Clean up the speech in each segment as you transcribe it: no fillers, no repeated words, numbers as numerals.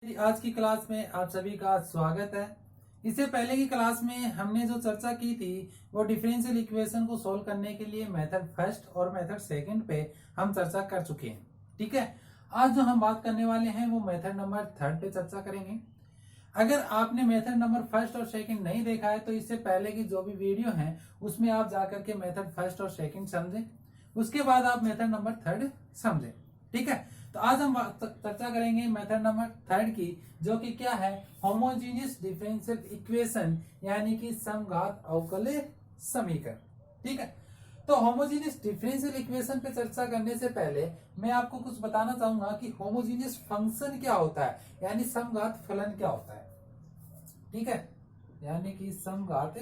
आज की क्लास में आप सभी का स्वागत है। इससे पहले की क्लास में हमने जो चर्चा की थी वो डिफरेंशियल इक्वेशन को सोल्व करने के लिए मेथड फर्स्ट और मेथड सेकंड पे हम चर्चा कर चुके हैं। ठीक है, आज जो हम बात करने वाले हैं वो मेथड नंबर थर्ड पे चर्चा करेंगे। अगर आपने मेथड नंबर फर्स्ट और सेकंड नहीं देखा है तो इससे पहले की जो भी वीडियो है उसमें आप जाकर के मेथड फर्स्ट और सेकंड समझें, उसके बाद आप मेथड नंबर थर्ड समझें। ठीक है, तो आज हम चर्चा करेंगे मेथड नंबर थर्ड की, जो कि क्या है, होमोजीनियस डिफरेंशियल इक्वेशन यानी कि समघात अवकलय समीकरण। ठीक है, तो होमोजीनियस डिफरेंशियल इक्वेशन पे चर्चा करने से पहले मैं आपको कुछ बताना चाहूंगा कि होमोजीनियस फंक्शन क्या होता है, यानी समघात फलन क्या होता है। ठीक है, यानी कि समघात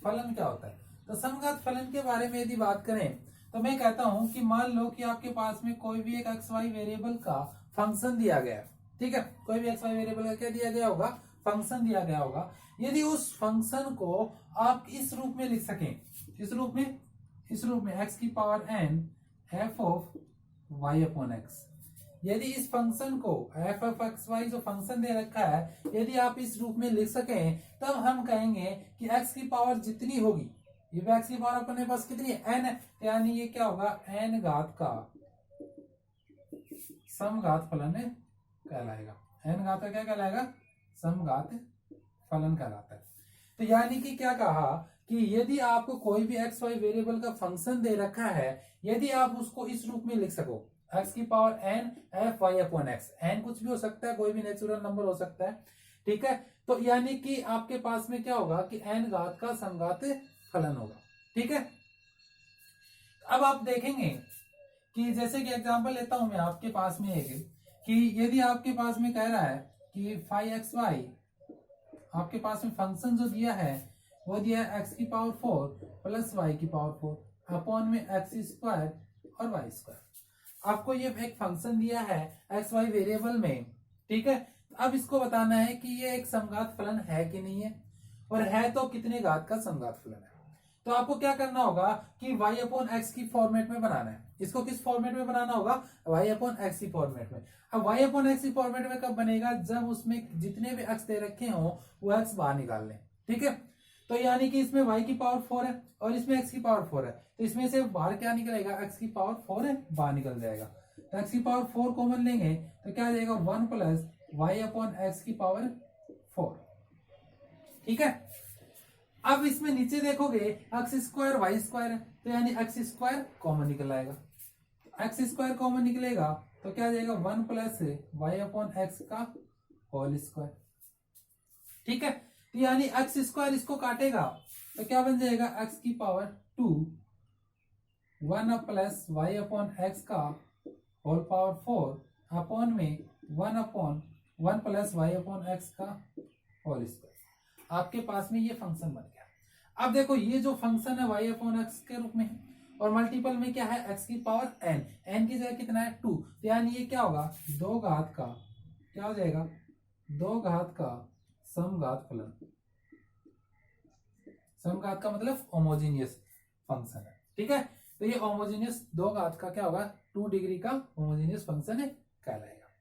फलन क्या होता है। तो समघात फलन के बारे में यदि बात करें तो मैं कहता हूं कि मान लो कि आपके पास में कोई भी एक एक्स वाई वेरिएबल का फंक्शन दिया गया है। ठीक है, कोई भी एक्स वाई वेरिएबल का क्या दिया गया होगा, फंक्शन दिया गया होगा। यदि उस फंक्शन को आप इस रूप में लिख सकें, इस रूप में एक्स की power n f of y upon x. यदि इस फंक्शन को एफ ऑफ एक्स वाई जो फंक्शन दे रखा है यदि आप इस रूप में लिख सकें, तब हम कहेंगे कि एक्स की पावर जितनी होगी, ये एक्स की पावर अपने पास कितनी है, एन है, यानी ये क्या होगा, एन घात का समघात फलन कहलाएगा। एन घात का क्या कहलाएगा, समघात फलन कहलाता है। तो यानी कि क्या कहा कि यदि आपको कोई भी एक्स वाई वेरिएबल का फंक्शन दे रखा है, यदि आप उसको इस रूप में लिख सको, एक्स की power n f y upon x, n कुछ भी हो सकता है, कोई भी नेचुरल नंबर हो सकता है। ठीक है, तो यानी कि आपके पास में क्या होगा कि एन घात का समघात फलन होगा। ठीक है, अब आप देखेंगे कि जैसे कि एग्जांपल लेता हूं मैं आपके पास में एक, कि यदि आपके पास में कह रहा है कि फाइव एक्स वाई, आपके पास में फंक्शन जो दिया है वो दिया है एक्स की पावर 4 प्लस वाई की पावर 4 अपॉन में एक्स स्क्वायर और वाई स्क्वायर। आपको ये एक फंक्शन दिया है एक्स वाई वेरिएबल में। ठीक है, अब इसको बताना है कि ये एक समघात फलन है कि नहीं है, और है तो कितने घात का समघात फलन है। तो आपको क्या करना होगा कि y अपॉन एक्स की फॉर्मेट में बनाना है। इसको किस फॉर्मेट में बनाना होगा, y अपॉन एक्स की फॉर्मेट में। अब y अपॉन एक्स की फॉर्मेट में कब बनेगा, जब उसमें जितने भी x दे रखे हो वो x बाहर निकाल लें। ठीक है, तो यानी कि इसमें y की पावर 4 है और इसमें x की पावर 4 है, तो इसमें से बाहर क्या निकलेगा, x की पावर 4 है, बाहर निकल जाएगा। तो x की पावर 4 कॉमन लेंगे तो क्या आ जाएगा, 1 प्लस वाई अपॉन एक्स की पावर 4। ठीक है, अब इसमें नीचे देखोगे एक्स स्क्वायर वाई स्क्वायर है, तो यानी एक्स स्क्वायर कॉमन निकल आएगा। एक्स स्क्वायर कॉमन निकलेगा तो क्या आ जाएगा, 1 प्लस वाई अपॉन एक्स का होल स्क्वायर। ठीक है, तो यानी एक्स स्क्वायर इसको काटेगा तो क्या बन जाएगा, एक्स की power 2 1 plus y upon x का होल पावर 4 अपॉन में 1 प्लस वाई अपॉन एक्स का होल स्क्वायर। आपके पास में ये फंक्शन बन गया। अब देखो ये जो फंक्शन है y अपॉन एक्स के रूप में है और मल्टीपल में क्या है, x की पावर n, n की जगह कितना है 2, तो यानी ये क्या होगा, 2 घात का, क्या हो जाएगा, 2 घात का समघात फलन। समघात का मतलब होमोजीनियस फंक्शन है। ठीक है, तो ये होमोजीनियस 2 घात का क्या होगा, 2 डिग्री का होमोजीनियस फंक्शन है कहलाएगा।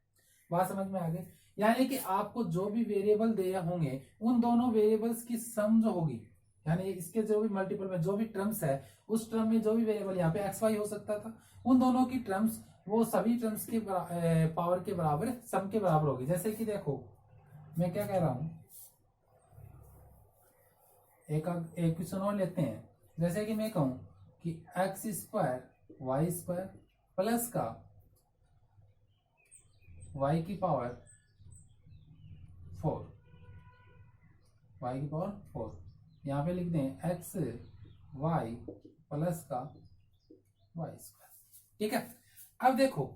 बात समझ में आ गई। यानी कि आपको जो भी वेरिएबल दे होंगे उन दोनों वेरिएबल्स की सम जो होगी, यानी इसके जो भी मल्टीपल में जो भी टर्म्स है, उस टर्म में जो भी वेरिएबल, यहाँ पे एक्स वाई हो सकता था, उन दोनों की टर्म्स वो सभी टर्म्स के पावर के बराबर, सम के बराबर होगी। जैसे कि देखो मैं क्या कह रहा हूं, एक क्वेश्चन और लेते हैं। जैसे कि मैं कहूं कि x square y square plus का वाई की पावर 4, वाई की पावर 4, यहाँ पे लिख दें एक्स वाई प्लस का वाई स्क्वायर। ठीक है, अब देखो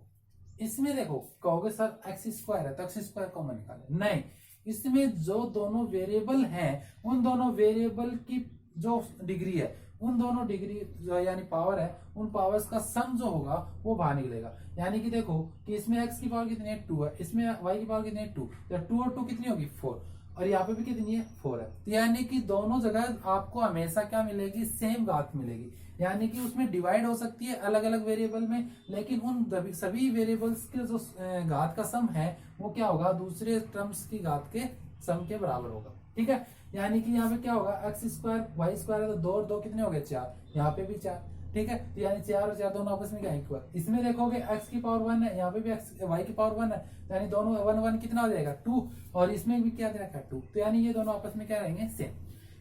इसमें देखो कहोगे सर एक्स स्क्वायर है तो एक्स स्क्वायर कॉमन निकाले, नहीं, इसमें जो दोनों वेरिएबल हैं उन दोनों वेरिएबल की जो डिग्री है, उन दोनों डिग्री जो यानी पावर है, उन पावर्स का सम जो होगा वो बाहर निकलेगा। यानी कि देखो कि इसमें x की पावर कितनी है, 2 है, इसमें y की पावर कितनी है, 2, तो 2 और 2 कितनी होगी, 4, और यहाँ पे भी कितनी है, 4 है। तो यानी कि दोनों जगह आपको हमेशा क्या मिलेगी, सेम घात मिलेगी। यानी कि उसमें डिवाइड हो सकती है अलग अलग वेरिएबल में, लेकिन उन सभी वेरिएबल्स के जो घात का सम है वो क्या होगा, दूसरे टर्म्स की घात के सम के बराबर होगा। ठीक है, यानी कि यहाँ पे क्या होगा, एक्स स्क्वायर वाई स्क्वायर है तो 2 और 2 कितने हो गए 4, यहाँ पे भी 4। ठीक है, तो यानी 4 और 4 दोनों आपस में क्या इक्वल। इसमें देखोगे x की पावर 1 है, यहाँ पे भी y की पावर 1 है, तो यानी दोनों 1 1 कितना हो जाएगा 2, और इसमें भी क्या दे रखा है 2, तो यानी ये दोनों आपस में क्या रहेंगे सेम।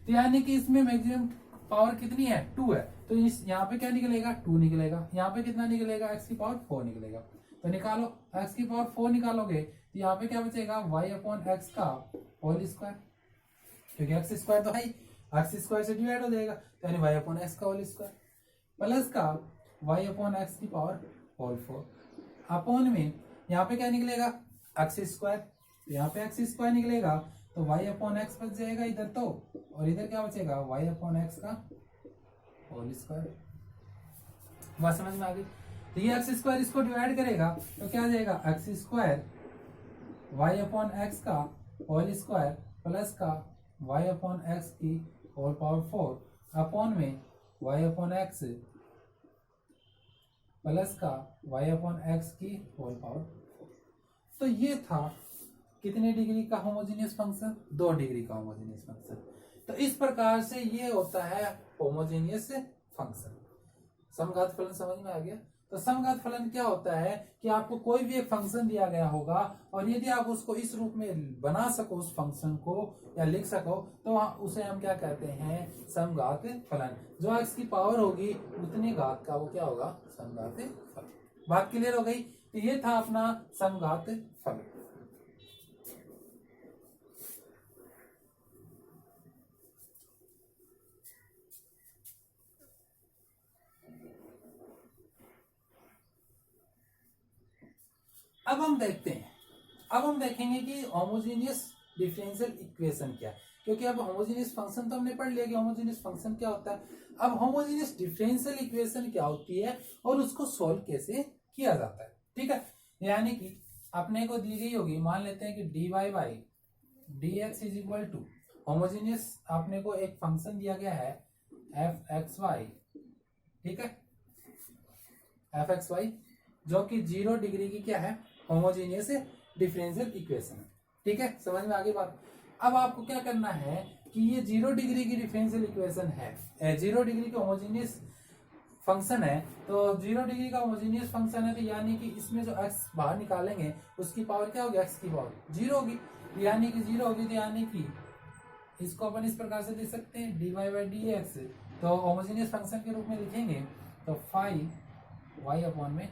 तो यानी कि इसमें मैक्सिमम पावर कितनी है 2 है, तो इस यहाँ पे क्या निकलेगा 2 निकलेगा, यहाँ पे कितना निकलेगा x की पावर 4 निकलेगा। तो निकालो x की पावर 4 निकालोगे तो यहाँ पे क्या बचेगा y अपॉन एक्स का होल स्क्वायर, क्योंकि एक्स स्क्वायर तो है ही, एक्स स्क्वायर से डिवाइड हो जाएगा, तो यानी y अपॉन एक्स का होल स्क्वायर प्लस का y अपॉन एक्स की पावर होल 4 अपॉन में यहाँ पे क्या निकलेगा एक्स स्क्वायर, तो यहाँ पे एक्स स्क्वायर निकलेगा तो y अपॉन एक्स बच जाएगा इधर तो, और इधर क्या बचेगा y अपॉन एक्स का होल स्क्वायर। बात समझ में आ गई। तो ये एक्स स्क्वायर इसको डिवाइड करेगा तो क्या आ जाएगा x square y upon x का होल स्क्वायर प्लस का y अपॉन एक्स की होल पावर 4 अपॉन में y अपॉन एक्स प्लस का y अपॉन एक्स की होल पावर 4। तो ये था कितने डिग्री का होमोजेनियस फंक्शन, 2 डिग्री का होमोजेनियस फंक्शन। तो इस प्रकार से ये होता है होमोजेनियस फंक्शन। समघात फलन समझ में आ गया। तो समघात फलन क्या होता है कि आपको कोई भी एक फंक्शन दिया गया होगा और यदि आप उसको इस रूप में बना सको उस फंक्शन को या लिख सको तो उसे हम क्या कहते हैं समघात फलन। जो x की पावर होगी उतने घात का वो क्या होगा समघात फलन। बात क्लियर हो गई। तो ये था अपना समघात फलन। अब हम देखते हैं, अब हम देखेंगे कि होमोजेनियस डिफरेंशियल इक्वेशन क्या है, क्योंकि अब होमोजेनियस फंक्शन तो हमने पढ़ लिया कि होमोजेनियस फंक्शन क्या होता है। अब होमोजेनियस डिफरेंशियल इक्वेशन क्या होती है और उसको सॉल्व कैसे किया जाता है। ठीक है, यानी कि अपने को दी गई होगी, मान लेते हैं कि dy by d x is equal to homogeneous, आपने को एक फंक्शन दिया गया है एफ एक्स वाई, ठीक है, एफ एक्स वाई जो कि 0 डिग्री की क्या है होमोजेनियस डिफरेंशियल इक्वेशन है। ठीक है, समझ में आ गई बात। अब आपको क्या करना है कि ये 0 डिग्री की डिफरेंशियल इक्वेशन है, 0 डिग्री का होमोजेनियस फंक्शन है, तो 0 डिग्री का होमोजेनियस फंक्शन है, तो यानी कि इसमें जो x बाहर निकालेंगे उसकी पावर क्या होगी, x की पावर 0 होगी, यानी कि 0 होगी, तो यानी कि इसको अपन इस प्रकार से लिख सकते हैं dy बाई डी एक्स, तो होमोजेनियस फंक्शन के रूप में लिखेंगे तो फाई y अपॉन में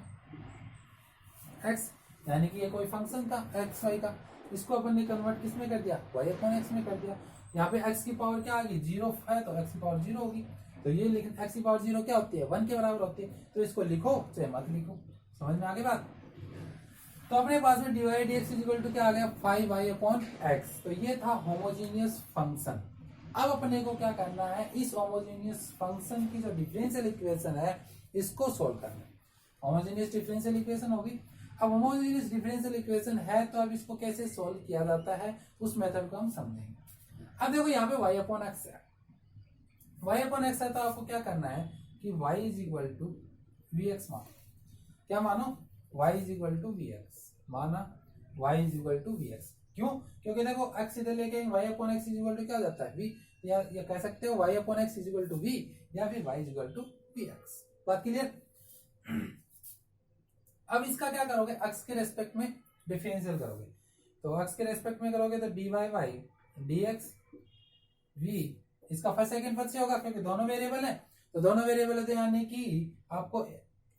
x, यानी कि ये कोई फंक्शन था एक्स वाई का, इसको अपन ने कन्वर्ट किस में कर दिया y अपॉन एक्स में कर दिया। यहाँ पे x की पावर क्या आ गई 0 है तो x की पावर 0 होगी, तो ये लेकिन x की पावर 0 क्या होती है 1 के बराबर होती है, तो इसको लिखो चाहे मत लिखो। समझ में आ गई बात। तो अपने पास में dy dx इक्वल टू क्या आ गया 5y अपॉन एक्स, तो ये था होमोजेनियस फंक्शन। अब अपने को क्या करना है, इस होमोजेनियस फंक्शन की जो डिफरेंशियल इक्वेशन है इसको सोल्व करना है। होमोजेनियस डिफरेंशियल इक्वेशन होगी। अब होमोजेनियस डिफरेंशियल इक्वेशन है तो अब इसको कैसे सोल्व किया जाता है उस मेथड को हम समझेंगे। अब देखो यहाँ पे y अपॉन एक्स है, y अपॉन एक्स है, तो आपको क्या करना है कि y is equal to v x मानो, क्या मानो y is equal to v x, माना y is equal to v x. क्यों? क्योंकि देखो x इधर लेके y upon x is equal to क्या हो जाता है v, या कह सकते हो y upon x is equal to v, या फिर y is equal to v x. बात क्लियर। अब इसका क्या करोगे, x के रेस्पेक्ट में डिफरेंशियल करोगे, तो x के रेस्पेक्ट में करोगे तो dy by d x v, इसका फर्स्ट सेकंड पद से होगा क्योंकि दोनों वेरिएबल है, तो दोनों वेरिएबल है, तो यानी कि आपको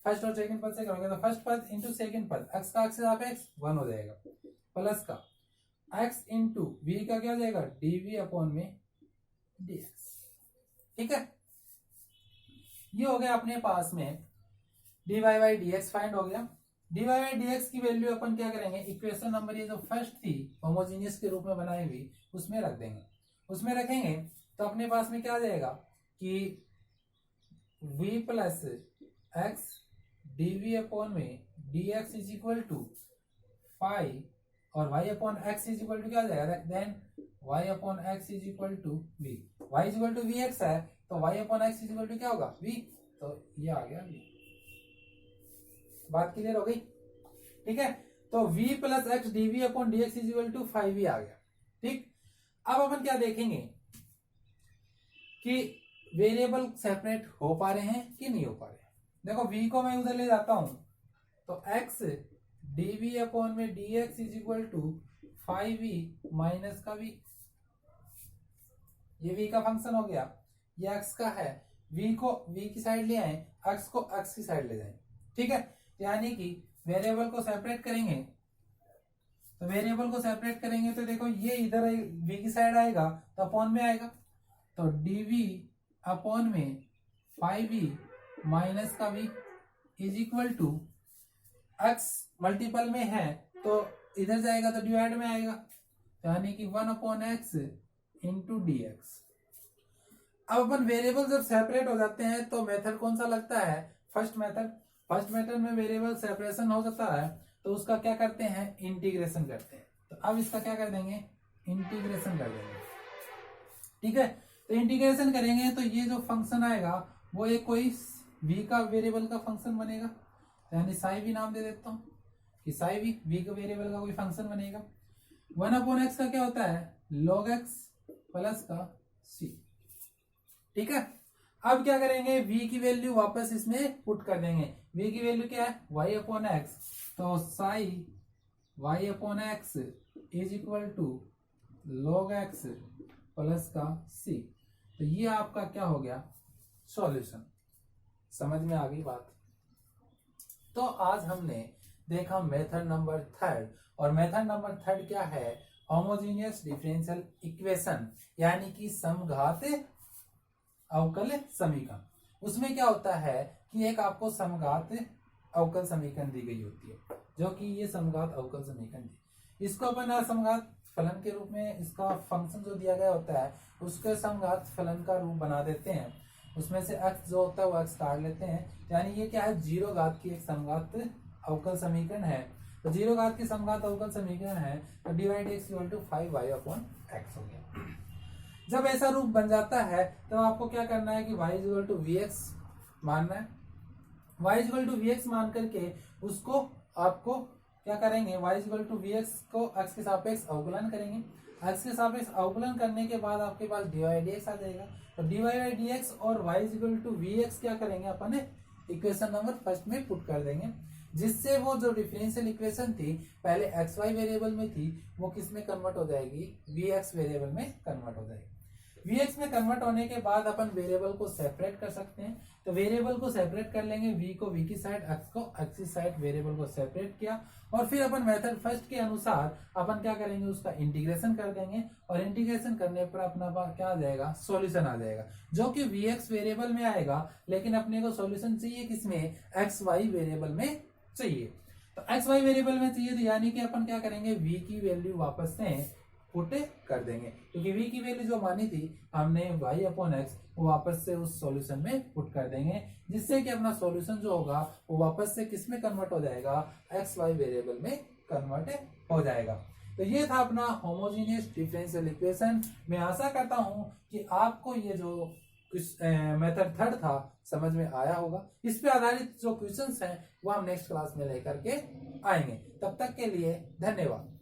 फर्स्ट और सेकंड पद से करोगे तो फर्स्ट पद इंटू सेकंड पद, x का x यहाँ पे x 1 हो जाएगा, प्लस का x इंटू वी का क्या हो जाएगा dv अपॉन में dx। ठीक है, ये हो गया अपने पास में dy by d x find हो गया। dy बाई डी एक्स की वैल्यू अपन क्या करेंगे, इक्वेशन नंबर ये जो फर्स्ट थी होमोजेनियस के रूप में बनाई हुई उसमें रख देंगे। उसमें रखेंगे तो अपने पास में क्या आ जाएगा कि v plus x dv upon में dx is equal to five, और y upon x is equal to क्या आ जाएगा, then y upon x is equal to v, y is equal to v x है तो y upon x is equal to क्या होगा v, तो ये आ गया v। बात क्लियर हो गई? ठीक है, तो v plus x dv upon dx is equal to 5v आ गया। ठीक, अब अपन क्या देखेंगे कि वेरिएबल सेपरेट हो पा रहे हैं कि नहीं हो पा रहे हैं। देखो v को मैं उधर ले जाता हूं तो x dv अपॉन में dx is equal to 5v minus का v, ये v का फंक्शन हो गया, ये x का है, v को v की साइड ले आए, x को x की साइड ले जाए। ठीक है, यानी कि वेरिएबल को सेपरेट करेंगे, तो वेरिएबल को सेपरेट करेंगे तो देखो ये इधर v की साइड आएगा तो अपॉन में आएगा, तो dv अपॉन में 5v माइनस का v is equal to x multiple में है तो इधर जाएगा तो डिवाइड में आएगा, यानी कि 1 upon x into D x. अब अपन वेरिएबल जब सेपरेट हो जाते हैं तो मेथड कौन सा लगता है? First method. फर्स्ट मेथड में वेरिएबल सेपरेशन हो जाता है तो उसका क्या करते हैं? इंटीग्रेशन करते हैं। तो अब इसका क्या कर देंगे? इंटीग्रेशन कर देंगे। ठीक है, तो इंटीग्रेशन करेंगे तो ये जो फंक्शन आएगा वो एक कोई v का वेरिएबल का फंक्शन बनेगा, यानी साई भी नाम दे देता हूं कि साई भी v का वेरिएबल का कोई फंक्शन बनेगा। 1 अपॉन एक्स का क्या होता है? log x प्लस का c। ठीक है, अब क्या करेंगे? v की वैल्यू वापस इसमें पुट कर देंगे। v की वैल्यू क्या है? y अपॉन एक्स, तो साई y upon x is equal to log x plus का c। तो ये आपका क्या हो गया? सॉल्यूशन। समझ में आ गई बात? तो आज हमने देखा मेथड नंबर 3, और मेथड नंबर 3 क्या है? होमोजेनियस डिफरेंशियल इक्वेशन, यानी कि समघात अवकल समीकरण। उसमें क्या होता है कि एक आपको समघात अवकल समीकरण दी गई होती है, जो कि ये समघात अवकल समीकरण थी। इसको अपन असमघात फलन के रूप में, इसका फंक्शन जो दिया गया होता है उसके समघात फलन का रूप बना देते हैं। उसमें से x जो होता है वो x काट लेते हैं, यानी ये क्या है? 0 घात की एक समघात अवकल समीकरण है। तो 0 घात की समघात अवकल समीकरण है तो divide x equal to 5y upon x हो गया। जब ऐसा रूप बन जाता है तो आपको क्या करना है कि y इक्वल टू vx मानना है। y इक्वल टू vx मान करके उसको आपको क्या करेंगे? y इक्वल टू vx को x के सापेक्ष अवकलन करेंगे। x के सापेक्ष अवकलन करने के बाद आपके पास dy बाई dx आ जाएगा। तो dy बाई dx और y इक्वल टू vx क्या करेंगे? अपन इक्वेशन नंबर फर्स्ट में पुट कर देंगे, जिससे वो जो डिफरेंशियल इक्वेशन थी पहले xy वेरिएबल में थी वो किस में कन्वर्ट हो जाएगी? vx वेरिएबल में कन्वर्ट हो जाएगी। vx में कन्वर्ट होने के बाद अपन वेरिएबल को सेपरेट कर सकते हैं। तो वेरिएबल को सेपरेट कर लेंगे, v को v की साइड, x को x की साइड वेरिएबल को सेपरेट किया, और फिर अपन मेथड फर्स्ट के अनुसार अपन क्या करेंगे? उसका इंटीग्रेशन कर देंगे, और इंटीग्रेशन करने पर अपना क्या आ जाएगा? सॉल्यूशन आ जाएगा, जो कि vx वेरिएबल में आएगा, लेकिन अपने को सॉल्यूशन चाहिए किसमें? xy वेरिएबल में चाहिए। तो xy वेरिएबल में चाहिए तो यानी कि अपन क्या करेंगे? v की वैल्यू वापस से पुट कर देंगे, क्योंकि v की वैल्यू जो मानी थी हमने y अपॉन एक्स वो वापस से उस सॉल्यूशन में पुट कर देंगे, जिससे कि अपना सॉल्यूशन जो होगा वो वापस से किस में कन्वर्ट हो जाएगा? xy वेरिएबल में कन्वर्ट हो जाएगा। तो ये था अपना होमोजेनियस डिफरेंशियल इक्वेशन। मैं आशा करता हूं कि आपको ये जो मेथड 3 था समझ में आया होगा। इस पे आधारित जो क्वेश्चंस हैं वो हम नेक्स्ट क्लास में लेकर के आएंगे। तब तक के लिए धन्यवाद।